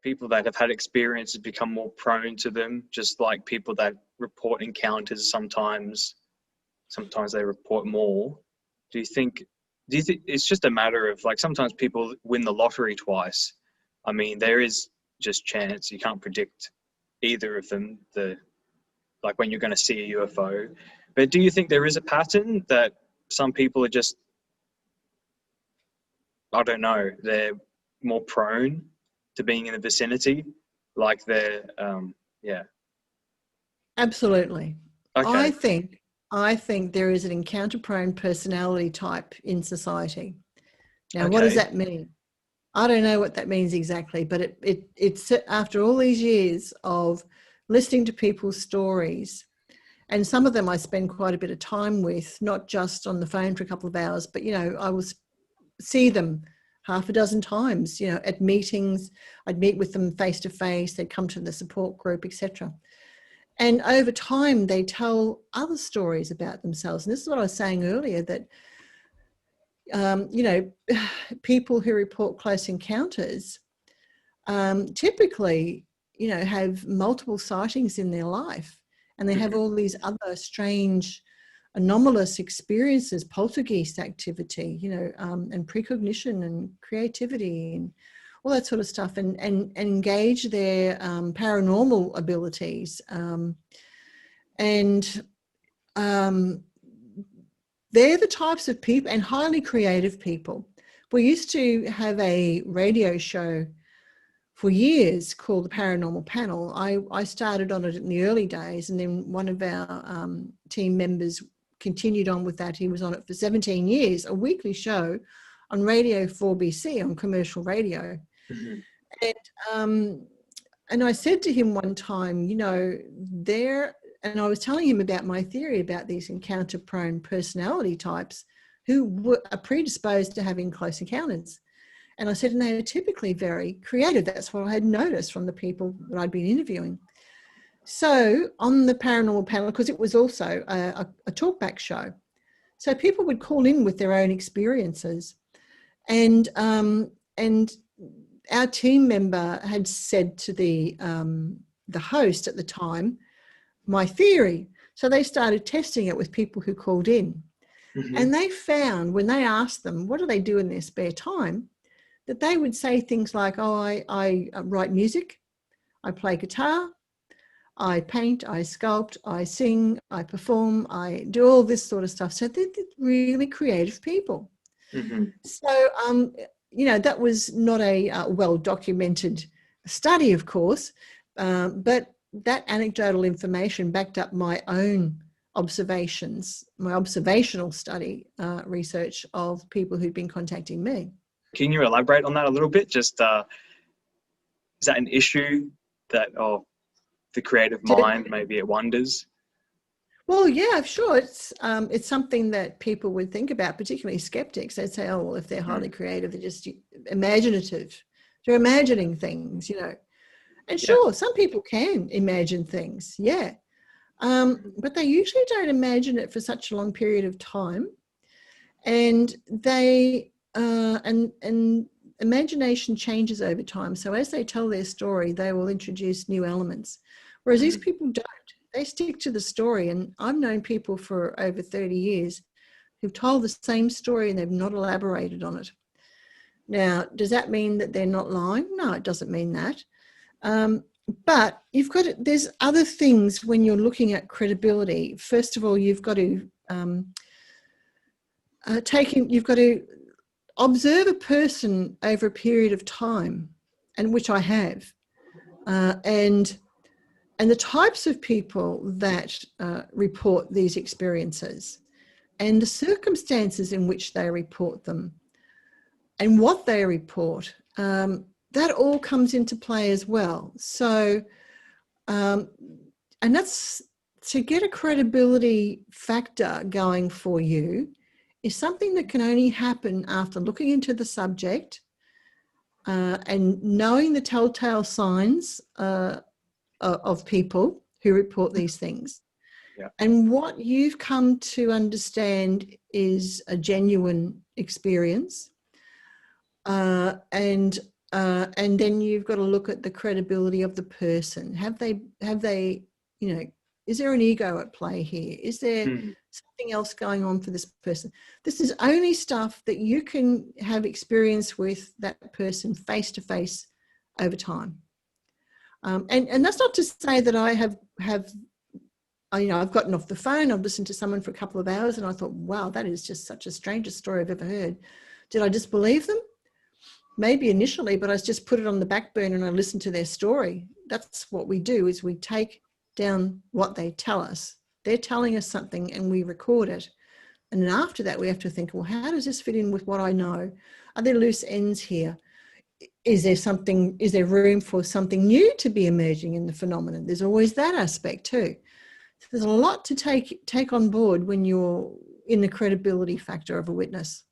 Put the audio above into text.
people that have had experiences become more prone to them, just like people that report encounters sometimes they report more. Do you think it's just a matter of, like, sometimes people win the lottery twice? I mean, there is just chance. You can't predict either of them, like when you're going to see a UFO. But do you think there is a pattern that some people are just, I don't know, they're more prone to being in the vicinity? Like they're, yeah. Absolutely. Okay. I think there is an encounter-prone personality type in society. Now, what does Okay. that mean? I don't know what that means exactly, but it's after all these years of listening to people's stories, and some of them I spend quite a bit of time with, not just on the phone for a couple of hours, but, you know, I will see them half a dozen times, you know, at meetings. I'd meet with them face to face, they'd come to the support group, etc. And over time, they tell other stories about themselves. And this is what I was saying earlier, that, you know, people who report close encounters typically, you know, have multiple sightings in their life, and they have all these other strange, anomalous experiences, poltergeist activity, you know, and precognition and creativity and all that sort of stuff, and engage their paranormal abilities. They're the types of people, and highly creative people. We used to have a radio show for years called the Paranormal Panel. I started on it in the early days, and then one of our team members continued on with that. He was on it for 17 years, a weekly show on Radio 4BC, on commercial radio. And I said to him one time, you know, and I was telling him about my theory about these encounter-prone personality types who are predisposed to having close encounters. And I said, and they are typically very creative. That's what I had noticed from the people that I'd been interviewing. So on the Paranormal Panel, because it was also a talkback show, so people would call in with their own experiences. And our team member had said to the host at the time, my theory. So they started testing it with people who called in. And they found, when they asked them, what do they do in their spare time, that they would say things like, oh, I write music, I play guitar, I paint, I sculpt, I sing, I perform, I do all this sort of stuff. So they're really creative people. So, you know, that was not a well-documented study, of course, but that anecdotal information backed up my own observations, my observational study research of people who'd been contacting me. Can you elaborate on that a little bit? Just, is that an issue that, the creative mind, maybe it wonders? Well, yeah, sure. It's something that people would think about, particularly skeptics. They'd say, oh, well, if they're highly creative, they're just imaginative. They're imagining things, you know. And sure, some people can imagine things, yeah. But they usually don't imagine it for such a long period of time. And they, and imagination changes over time. So as they tell their story, they will introduce new elements. Whereas these people don't. They stick to the story. And I've known people for over 30 years who've told the same story and they've not elaborated on it. Now, does that mean that they're not lying? No, it doesn't mean that. But you've got to, there's other things when you're looking at credibility. First of all, you've got to you've got to observe a person over a period of time, and which I have, and the types of people that report these experiences, and the circumstances in which they report them, and what they report. That all comes into play as well. So, and that's to get a credibility factor going for you is something that can only happen after looking into the subject and knowing the telltale signs of people who report these things. Yeah. And what you've come to understand is a genuine experience. And And then you've got to look at the credibility of the person. Have they, you know, is there an ego at play here? Is there Mm. something else going on for this person? This is only stuff that you can have experience with that person face to face over time. And that's not to say that I have, you know, I've gotten off the phone, I've listened to someone for a couple of hours and I thought, wow, that is just such a strangest story I've ever heard. Did I disbelieve them? Maybe initially, but I just put it on the back burner and I listened to their story. That's what we do, is we take down what they tell us. They're telling us something and we record it. And then after that, we have to think, well, how does this fit in with what I know? Are there loose ends here? Is there room for something new to be emerging in the phenomenon? There's always that aspect too. So there's a lot to take on board when you're in the credibility factor of a witness.